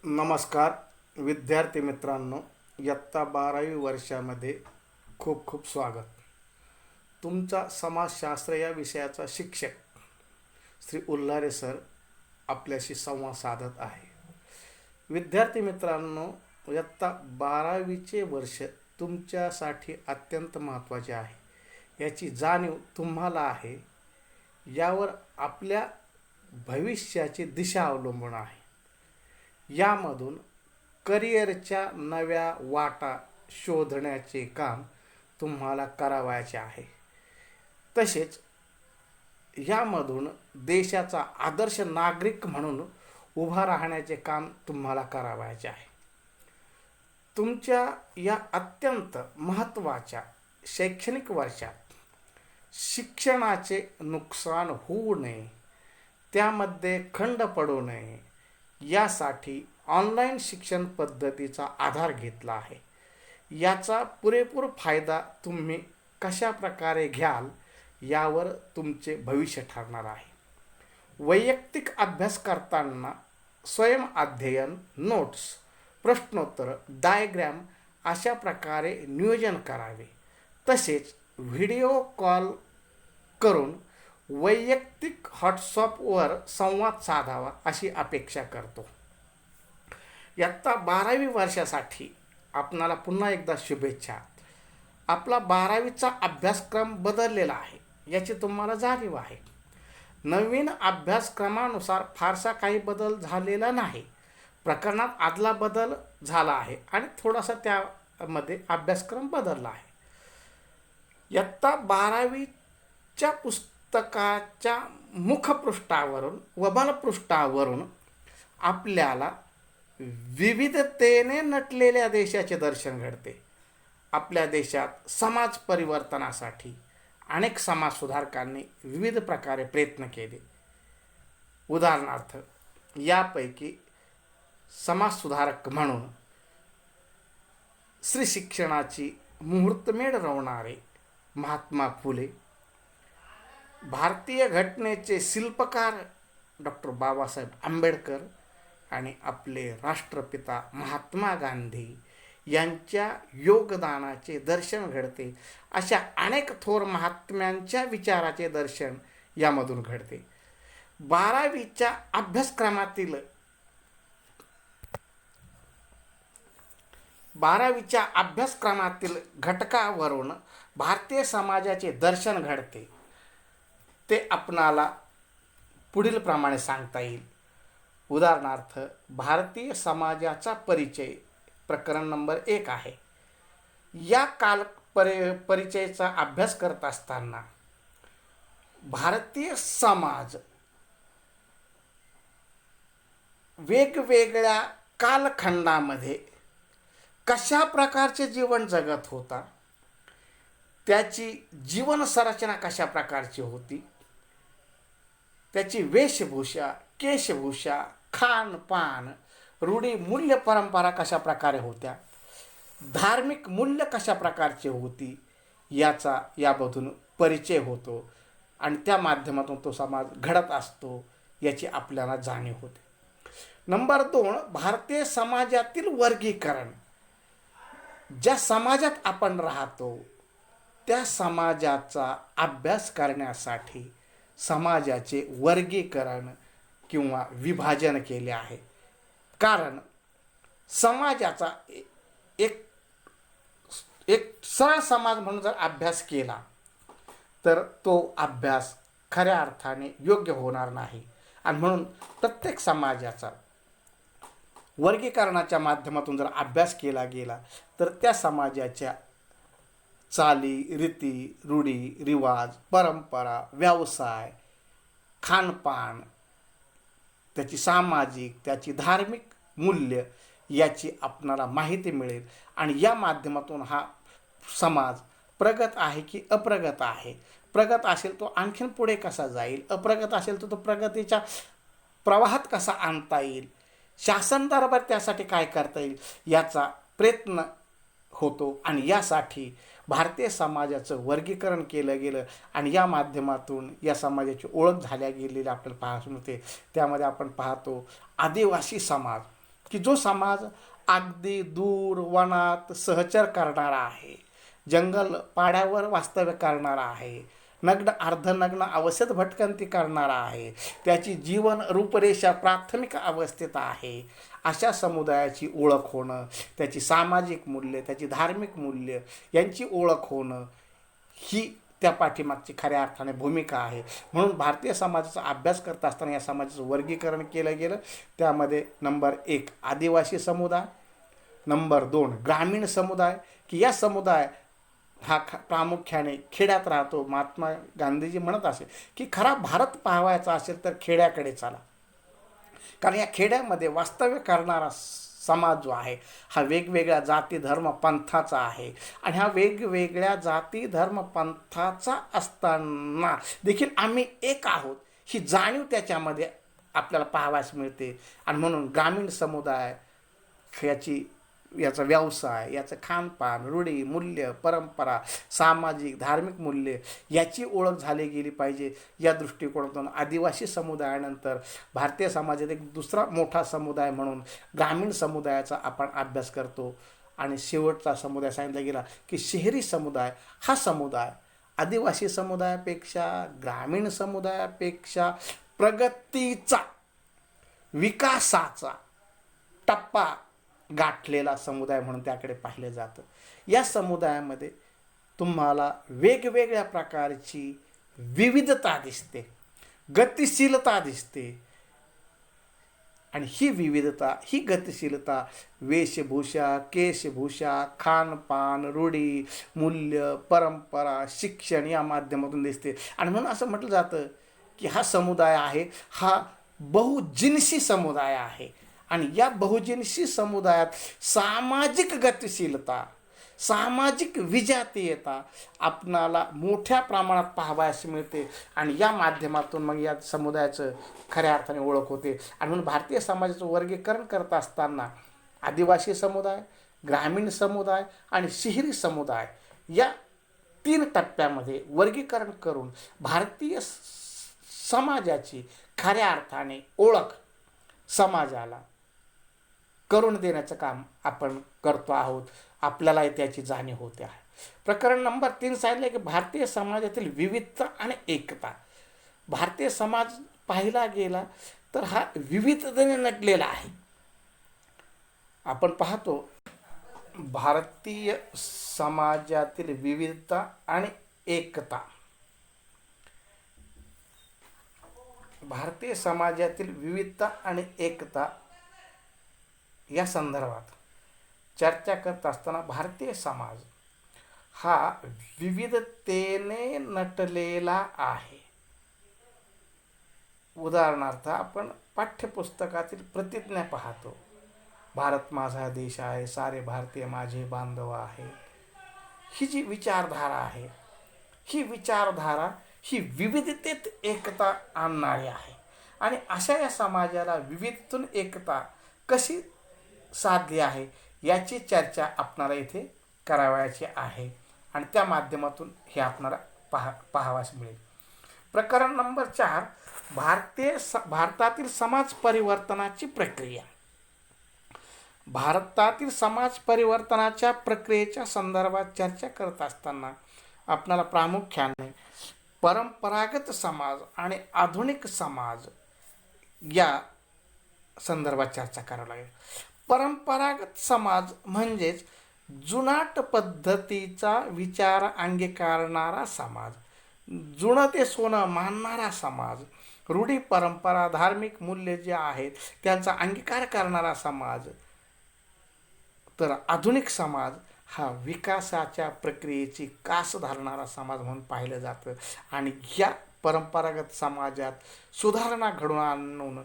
नमस्कार विद्यार्थी मित्रांनो, इयत्ता 12वी वर्षामध्ये खूप खूप स्वागत. तुमचा समाजशास्त्र या विषयाचा शिक्षक श्री उल्हारे सर आपल्याशी संवाद साधत आहे. विद्यार्थी मित्रांनो, इयत्ता 12वीचे वर्ष तुमच्यासाठी अत्यंत महत्त्वाचे आहे. याची जाणीव तुम्हाला आहे. यावर आपल्या भविष्याची दिशा अवलंबून आहे. यामधून करिअरच्या नव्या वाटा शोधण्याचे काम तुम्हाला करावयाचे आहे. तसेच यामधून देशाचा आदर्श नागरिक म्हणून उभा राहण्याचे काम तुम्हाला करावयाचे आहे. तुमच्या या अत्यंत महत्त्वाच्या शैक्षणिक वर्षात शिक्षणाचे नुकसान होऊ नये, त्यामध्ये खंड पडू नये, यासाठी ऑनलाईन शिक्षण पद्धतीचा आधार घेतला आहे. याचा पुरेपूर फायदा तुम्ही कशा प्रकारे घ्याल यावर तुमचे भविष्य ठरणार आहे. वैयक्तिक अभ्यास करताना स्वयं अध्ययन, नोट्स, प्रश्नोत्तर, डायग्रॅम अशा प्रकारे नियोजन करावे. तसेच व्हिडिओ कॉल करून वैयक्तिक व्हॉट्सअपवर संवाद साधावा अशी अपेक्षा करतो. इयत्ता 12वी वर्षासाठी आपणाला पुन्हा एकदा शुभेच्छा. आपला 12वीचा अभ्यासक्रम बदललेला आहे याची तुम्हाला जाणीव आहे. नवीन अभ्यासक्रमानुसार फारसा काही बदल झालेला नाही. प्रकरणात आदला बदल झाला आहे आणि थोडासा त्यामध्ये अभ्यासक्रम बदलला आहे. इयत्ता 12वीच्या पुस्तकाच्या मुखपृष्ठावरून व बालपृष्ठावरून आपल्याला विविधतेने नटलेल्या देशाचे दर्शन घडते. आपल्या देशात समाज परिवर्तनासाठी अनेक समाजसुधारकांनी विविध प्रकारे प्रयत्न केले. उदाहरणार्थ, यापैकी समाजसुधारक म्हणून स्त्री शिक्षणाची मुहूर्तमेढ रोवणारे महात्मा फुले, भारतीय घटनेचे शिल्पकार डॉक्टर बाबासाहेब आंबेडकर आणि आपले राष्ट्रपिता महात्मा गांधी यांच्या योगदानाचे दर्शन घडते. अशा अनेक थोर महात्म्यांच्या विचाराचे दर्शन यामधून घडते. 12वीच्या अभ्यासक्रमातील घटकावरून भारतीय समाजाचे दर्शन घडते. ते आपणाला पुढील प्रमाणे सांगता येईल. उदाहरणार्थ, भारतीय समाजाचा परिचय प्रकरण नंबर 1 आहे. या परिचयाचा अभ्यास करत असताना भारतीय समाज वेगवेगळ्या कालखंडामध्ये कशा प्रकारचे जीवन जगत होता, त्याची जीवनसंरचना कशा प्रकारची होती, त्याची वेशभूषा, केशभूषा, खानपान, रूढी, मूल्य, परंपरा कशा प्रकारे होत्या, धार्मिक मूल्य कशा प्रकारची होती, याचा यामधून परिचय होतो आणि त्या माध्यमातून तो समाज घडत असतो याची आपल्याला जाणीव होते. नंबर 2, भारतीय समाजातील वर्गीकरण. ज्या समाजात आपण राहतो त्या समाजाचा अभ्यास करण्यासाठी समाजाचे वर्गीकरण किंवा विभाजन केले आहे. कारण समाजाचा एक सरळ समाज म्हणून जर अभ्यास केला तर तो अभ्यास खऱ्या अर्थाने योग्य होणार नाही. आणि म्हणून प्रत्येक समाजाचा वर्गीकरणाच्या माध्यमातून जर अभ्यास केला गेला तर त्या समाजाच्या चाली, रीती, रूढी, रिवाज, परंपरा, व्यवसाय, खानपान, त्याची सामाजिक, त्याची धार्मिक मूल्य याची आपणाला माहिती मिळेल. आणि या माध्यमातून हा समाज प्रगत आहे की अप्रगत आहे, प्रगत असेल तो आणखीन पुढे कसा जाईल, अप्रगत असेल तर तो प्रगतीच्या प्रवाहात कसा आणता येईल, शासन दरबार त्यासाठी काय करता येईल याचा प्रयत्न होतो. आणि यासाठी भारतीय समाजाचं वर्गीकरण केलं गेलं आणि या माध्यमातून या समाजाची ओळख झाल्या गेलेली आपल्याला पाहायला मिळते. त्यामध्ये आपण पाहतो आदिवासी समाज की जो समाज अगदी दूर वनात सहचर करणारा आहे, जंगल पाड्यावर वास्तव्य करणारा आहे, नग्न अर्धनग्न अवस्थेत भटकंती करणारा आहे, त्याची जीवन रूपरेषा प्राथमिक अवस्थेत आहे, अशा समुदायाची ओळख होणं, त्याची सामाजिक मूल्य, त्याची धार्मिक मूल्य यांची ओळख होणं ही त्या पाठीमागची खऱ्या अर्थाने भूमिका आहे. म्हणून भारतीय समाजाचा अभ्यास करत असताना या समाजाचं वर्गीकरण केलं गेलं. त्यामध्ये नंबर 1 आदिवासी समुदाय, नंबर 2 ग्रामीण समुदाय, की या समुदाय हा प्रामुख्याने खेड्यात राहतो. महात्मा गांधीजी म्हणत असेल की खरा भारत पाहावायचा असेल तर खेड्याकडे चला, कारण या खेड्यामध्ये वास्तव्य करणारा समाज जो आहे हा वेगवेगळ्या जाती धर्म पंथाचा आहे. आणि हा वेगवेगळ्या जाती धर्म पंथाचा असताना देखील आम्ही एक आहोत ही जाणीव त्याच्यामध्ये आपल्याला पाहावयास मिळते. आणि म्हणून ग्रामीण समुदाय याचा व्यवसाय, याचं खानपान, रूढी, मूल्य, परंपरा, सामाजिक धार्मिक मूल्य याची ओळख झाली गेली पाहिजे. या दृष्टिकोनातून आदिवासी समुदायानंतर भारतीय समाजात एक दुसरा मोठा समुदाय म्हणून ग्रामीण समुदायाचा आपण अभ्यास करतो. आणि शेवटचा समुदाय सांगितला गेला की शहरी समुदाय. हा समुदाय आदिवासी समुदायापेक्षा, ग्रामीण समुदायापेक्षा प्रगतीचा, विकासाचा टप्पा गाठलेला समुदाय म्हणून त्याकडे पाहिलं जातं. या समुदायामध्ये तुम्हाला वेगवेगळ्या प्रकारची विविधता दिसते, गतिशीलता दिसते. आणि ही विविधता, ही गतिशीलता वेशभूषा, केशभूषा, खानपान, रूढी, मूल्य, परंपरा, शिक्षण या माध्यमातून दिसते. आणि म्हणून असं म्हटलं जातं की हा समुदाय आहे हा बहुजिन्सी समुदाय आहे. आणि या बहुजिन्सी समुदायात सामाजिक गतिशीलता, सामाजिक विजातीयता आपणाला मोठ्या प्रमाणात पाहावयास मिळते. आणि या माध्यमातून मग या समुदायाचं खऱ्या अर्थाने ओळख होते. आणि म्हणून भारतीय समाजाचं वर्गीकरण करत असताना आदिवासी समुदाय, ग्रामीण समुदाय आणि शहरी समुदाय या 3 टप्प्यामध्ये वर्गीकरण करून भारतीय समाजाची खऱ्या अर्थाने ओळख समाजाला करून देण्याचं काम आपण करतो आहोत. आपल्याला त्याची जाणीव होते आहे. प्रकरण नंबर 3 सांगितले की भारतीय समाजातील विविधता आणि एकता. भारतीय समाज पाहिला गेला तर हा विविधतेने नटलेला आहे. आपण पाहतो भारतीय समाजातील विविधता आणि एकता. भारतीय समाजातील विविधता आणि एकता या संदर्भात चर्चा करत असताना भारतीय समाज हा विविधतेने नटलेला आहे. उदाहरणार्थ आपण पाठ्यपुस्तकातील प्रतिज्ञा पाहतो. भारत माझा देश आहे, सारे भारतीय माझे बांधव आहे. ही जी विचारधारा आहे, ही विचारधारा ही विविधतेत एकता आणणारी आहे. आणि अशा या समाजाला विविधतेतून एकता कशी साध्य आहे याची चर्चा आपणाला इथे करावयाची आहे. आणि त्या माध्यमातून हे आपणाला पाहावयास मिळेल. प्रकरण नंबर 4 भारतातील समाज परिवर्तनाची प्रक्रिया. भारतातील समाज परिवर्तनाच्या प्रक्रियेच्या संदर्भात चर्चा करत असताना आपल्याला प्रामुख्याने परंपरागत समाज आणि आधुनिक समाज या संदर्भात चर्चा करावी लागेल. परंपरागत समाज म्हणजेच जुनाट पद्धतीचा विचार अंगीकारणारा समाज, जुनं ते सोनं मानणारा समाज, रूढी परंपरा धार्मिक मूल्य जे आहेत त्यांचा अंगीकार करणारा समाज. तर आधुनिक समाज हा विकासाच्या प्रक्रियेची कास धरणारा समाज म्हणून पाहिलं जातं. आणि या परंपरागत समाजात सुधारणा घडवून आणून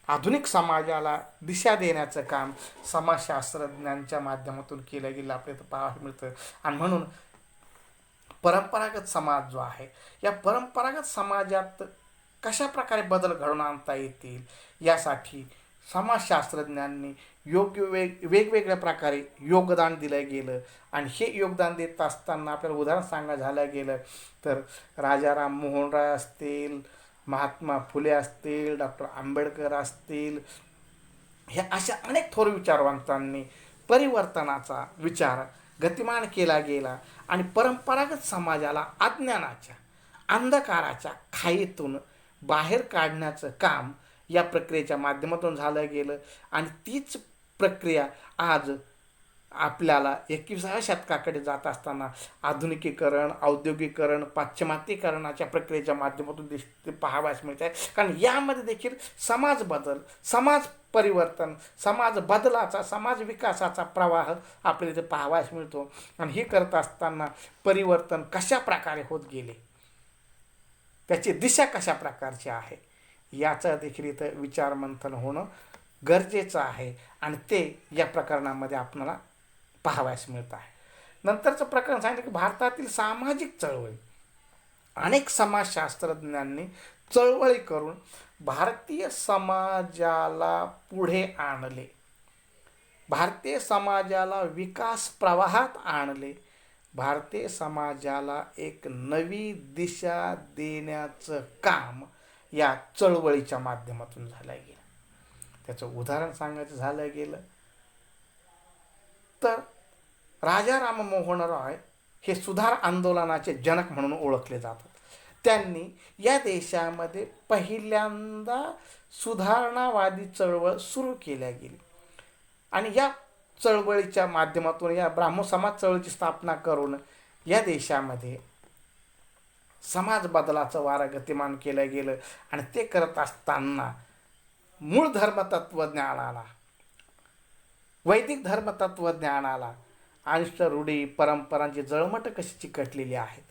आधुनिक समाजाला दिशा देण्याचं काम समाजशास्त्रज्ञांच्या माध्यमातून केलं गेलं आपल्याला पाहायला मिळतं. आणि म्हणून परंपरागत समाज जो आहे या परंपरागत समाजात कशा प्रकारे बदल घडवून आणता येतील यासाठी समाजशास्त्रज्ञांनी योग्य वेगवेगळ्या प्रकारे योगदान दिलं गेलं. आणि हे योगदान देत असताना आपल्याला उदाहरण सांगायचं झालं गेलं तर राजाराम मोहन राय असतील, महात्मा फुले असतील, डॉक्टर आंबेडकर असतील, ह्या अशा अनेक थोर विचारवंतांनी परिवर्तनाचा विचार गतिमान केला गेला आणि परंपरागत समाजाला अज्ञानाच्या अंधकाराच्या खाईतून बाहेर काढण्याचं काम या प्रक्रियेच्या माध्यमातून झालं गेलं. आणि तीच प्रक्रिया आज आपल्याला 21व्या शतकाकडे जात असताना आधुनिकीकरण, औद्योगिकरण, पाश्चिमात्यीकरणाच्या प्रक्रियेच्या माध्यमातून पाहावयास मिळते. कारण यामध्ये देखील समाज बदल, समाज परिवर्तन, समाज बदलाचा, समाज विकासाचा प्रवाह आपल्याला इथे पाहावयास मिळतो. आणि हे करत असताना परिवर्तन कशा प्रकारे होत गेले, त्याची दिशा कशा प्रकारची आहे, याचा देखील इथं विचारमंथन होणं गरजेचं आहे. आणि ते या प्रकरणामध्ये आपल्याला पाहावयास मिळत आहे. नंतरचं प्रकरण सांगितलं की भारतातील सामाजिक चळवळी, अनेक समाजशास्त्रज्ञांनी चळवळी करून भारतीय समाजाला पुढे आणले, भारतीय समाजाला विकास प्रवाहात आणले, भारतीय समाजाला एक नवी दिशा देण्याचं काम या चळवळीच्या माध्यमातून झालं गेलं. त्याचं उदाहरण सांगायचं झालं गेलं तर राजा राममोहन रॉय हे सुधार आंदोलनाचे जनक म्हणून ओळखले जातात. त्यांनी या देशामध्ये पहिल्यांदा सुधारणावादी चळवळ सुरू केल्या गेली आणि या चळवळीच्या माध्यमातून या ब्राह्मो समाज चळवळीची स्थापना करून या देशामध्ये समाज बदलाचं वारं गतिमान केलं गेलं. आणि ते करत असताना मूळ धर्मतत्वज्ञानाला, वैदिक धर्मतत्वज्ञानाला अनिष्ट रूढी परंपरांची जळमट कशी चिकटलेली आहे,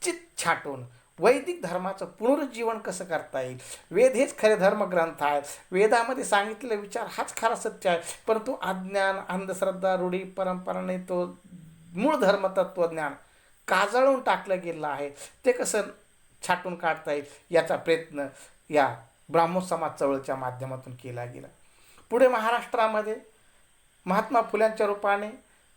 चित छाटून वैदिक धर्माचं पुनरुज्जीवन कसं करता येईल. वेद हेच खरे धर्मग्रंथ आहेत, वेदामध्ये सांगितलेले विचार हाच खरा सत्य आहे, परंतु अज्ञान, अंधश्रद्धा, रूढी परंपराने तो मूळ धर्मतत्वज्ञान काजळून टाकलं गेलं आहे, ते कसं छाटून काढता येईल याचा प्रयत्न या ब्राह्मो समाज चळवळीच्या माध्यमातून केला गेला. पुढे महाराष्ट्रामध्ये महात्मा फुल्यांच्या रूपाने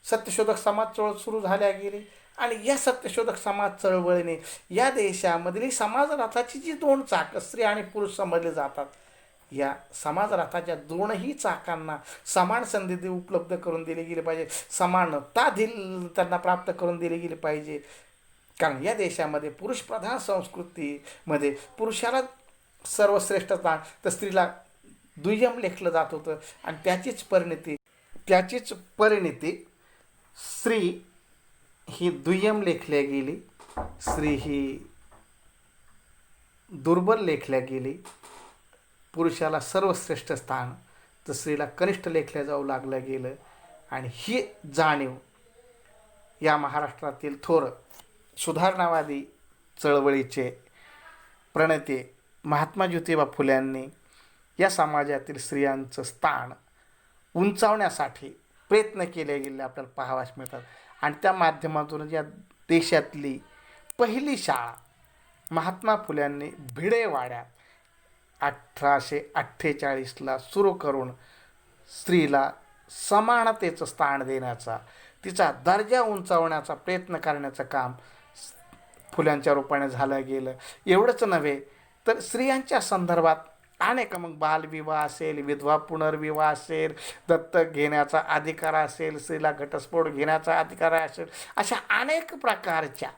सत्यशोधक समाज चळवळ सुरू झाल्या गेली आणि या सत्यशोधक समाज चळवळीने या देशामधली समाजरथाची जी दोन चाकं, स्त्री आणि पुरुष समजले जातात, या समाजरथाच्या दोनही चाकांना समान संधी उपलब्ध करून दिली गेली पाहिजे, समानता त्यांना प्राप्त करून दिली गेली पाहिजे. कारण या देशामध्ये पुरुषप्रधान संस्कृतीमध्ये पुरुषाला सर्वश्रेष्ठ स्थान तर स्त्रीला दुय्यम लेखलं जात होतं. आणि त्याचीच परिणिती स्त्री ही दुय्यम लेखल्या गेली, स्त्री ही दुर्बल लेखल्या गेली, पुरुषाला सर्वश्रेष्ठ स्थान तर स्त्रीला कनिष्ठ लेखल्या जाऊ लागलं गेलं. आणि ही जाणीव या महाराष्ट्रातील थोर सुधारणावादी चळवळीचे प्रणेते महात्मा ज्योतिबा फुल्यांनी या समाजातील स्त्रियांचं स्थान उंचावण्यासाठी प्रयत्न केले गेले आपल्याला पाहावयास मिळतात. आणि त्या माध्यमातून या देशातली पहिली शाळा महात्मा फुल्यांनी भिडेवाड्यात 1848ला सुरू करून स्त्रीला समानतेचं स्थान देण्याचा, तिचा दर्जा उंचावण्याचा प्रयत्न करण्याचं काम फुल्यांच्या रूपाने झालं गेलं. एवढंच नव्हे तर स्त्रियांच्या संदर्भात अनेक, मग बालविवाह असेल, विधवा पुनर्विवाह असेल, दत्तक घेण्याचा अधिकार असेल, स्त्रीला घटस्फोट घेण्याचा अधिकार असेल, अशा अनेक प्रकारच्या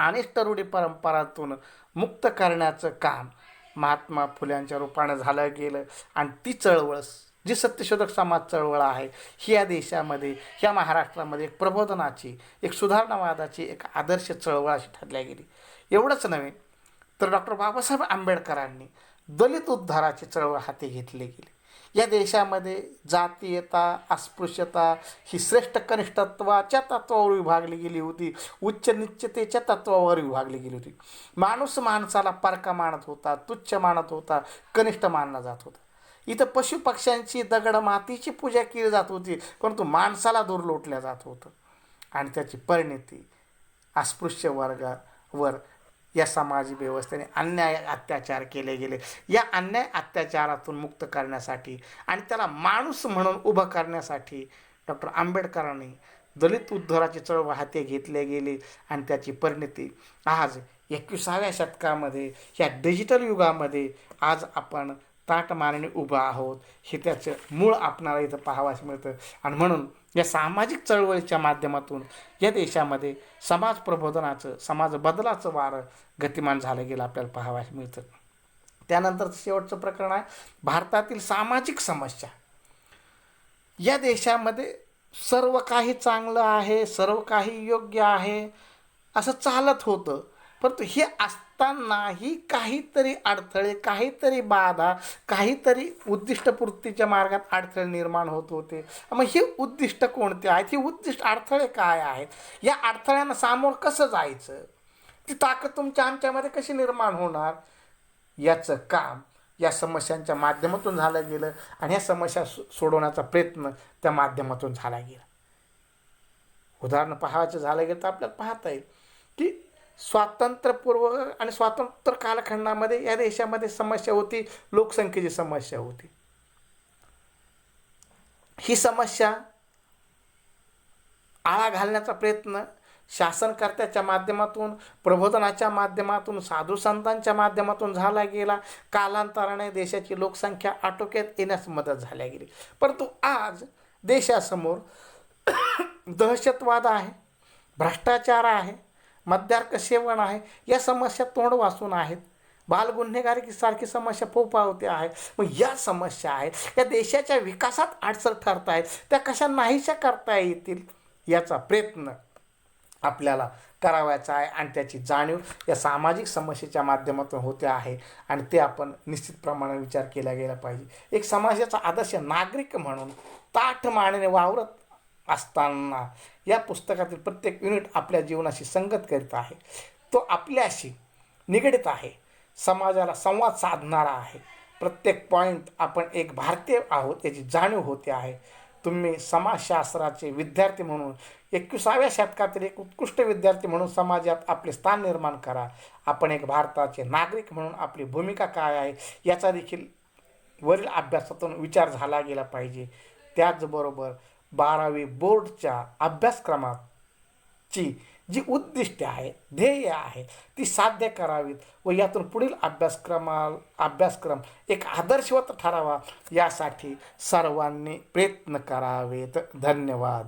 अनिष्ट रूढी परंपरातून मुक्त करण्याचं काम महात्मा फुल्यांच्या रूपाने झालं गेलं. आणि ती चळवळ जी सत्यशोधक समाज चळवळ आहे, ही या देशामध्ये, ह्या महाराष्ट्रामध्ये एक प्रबोधनाची, एक सुधारणावादाची, एक आदर्श चळवळ अशी ठरल्या गेली. एवढंच नव्हे तर डॉक्टर बाबासाहेब आंबेडकरांनी दलित उद्धाराची चळवळ हाती घेतली गेली. या देशामध्ये जातीयता, अस्पृश्यता ही श्रेष्ठ कनिष्ठत्वाच्या तत्वावर विभागली गेली होती, उच्च निच्चतेच्या तत्वावर विभागली गेली होती. माणूस माणसाला परका मानत होता, तुच्छ मानत होता, कनिष्ठ मानला जात होता. इथं पशुपक्ष्यांची, दगड मातीची पूजा केली जात होती, परंतु माणसाला दूर लोटल्या जात होतं. आणि त्याची परिणिती अस्पृश्य वर्गावर या समाज व्यवस्थेने अन्याय अत्याचार केले गेले. या अन्याय अत्याचारातून मुक्त करण्यासाठी आणि त्याला माणूस म्हणून उभं करण्यासाठी डॉक्टर आंबेडकरांनी दलित उद्धाराची चळवळ हाती घेतली गेली. आणि त्याची परिणिती आज 21व्या शतकामध्ये, या डिजिटल युगामध्ये आज आपण ताठ मानेने उभं आहोत हे त्याचं मूळ आपणाला इथं पाहावयास मिळतं. आणि म्हणून या सामाजिक चळवळीच्या माध्यमातून या देशामध्ये समाज प्रबोधनाचं समाज बदलाचं वारं गतिमान झालं गेलं आपल्याला पाहावयास मिळतं. त्यानंतर शेवटचं प्रकरण आहे भारतातील सामाजिक समस्या. या देशामध्ये सर्व काही चांगलं आहे, सर्व काही योग्य आहे असं चालत होतं, परंतु हे असतानाही काहीतरी अडथळे, काहीतरी बाधा, काहीतरी उद्दिष्टपूर्तीच्या मार्गात अडथळे निर्माण होत होते. मग हे उद्दिष्ट कोणते आहेत, ही उद्दिष्ट अडथळे काय आहेत, या अडथळ्यांना सामोरं कसं जायचं, ती ताकद तुमच्या आमच्यामध्ये कशी निर्माण होणार, याचं काम या समस्यांच्या माध्यमातून झालं गेलं. आणि ह्या समस्या सोडवण्याचा प्रयत्न त्या माध्यमातून झाला गेला. उदाहरण पाहायचं झालं गेलं तर आपल्याला पाहता येईल की स्वातंत्र्यपूर्व आणि स्वातंत्र्य कालखंडामध्ये या देशामध्ये समस्या होती, लोकसंख्येची समस्या होती. ही समस्या आळा घालण्याचा प्रयत्न शासनकर्त्याच्या माध्यमातून, प्रबोधनाच्या माध्यमातून, साधू संतांच्या माध्यमातून झाला गेला. कालांतराने देशाची लोकसंख्या आटोक्यात येण्यास मदत झाल्या गेली. परंतु आज देशासमोर दहशतवाद आहे, भ्रष्टाचार आहे, मद्यार्क सेवन आहे, या समस्या तोंड वासून आहेत. बालगुन्हेगारीसारखी समस्या फोफावते आहे. मग या समस्या आहेत, या देशाच्या विकासात अडचण ठरत आहेत, त्या कशा नाहीशा करता येतील याचा प्रयत्न आपल्याला करावायचा आहे. आणि त्याची जाणीव या सामाजिक समस्येच्या माध्यमातून होते आहे. आणि ते आपण निश्चितप्रमाणे विचार केला गेला पाहिजे. एक समाजाचा आदर्श नागरिक म्हणून ताठ मानेने वावरत असताना या पुस्तकातील प्रत्येक युनिट आपल्या जीवनाशी संगत करीत आहे, तो आपल्याशी निगडित आहे, समाजाला संवाद साधणारा आहे. प्रत्येक पॉईंट आपण एक भारतीय आहोत याची जाणीव होते आहे. तुम्ही समाजशास्त्राचे विद्यार्थी म्हणून 21व्या शतकातील एक उत्कृष्ट विद्यार्थी म्हणून समाजात आपले स्थान निर्माण करा. आपण एक भारताचे नागरिक म्हणून आपली भूमिका काय आहे याचा देखील वरील अभ्यासातून विचार झाला गेला पाहिजे. त्याचबरोबर 12वी बोर्डच्या अभ्यासक्रमाची जी उद्दिष्टे आहे, ध्येय आहे, ती साध्य करावीत व यातून पुढील अभ्यासक्रम एक आदर्शवत ठरावा यासाठी सर्वांनी प्रयत्न करावेत. धन्यवाद.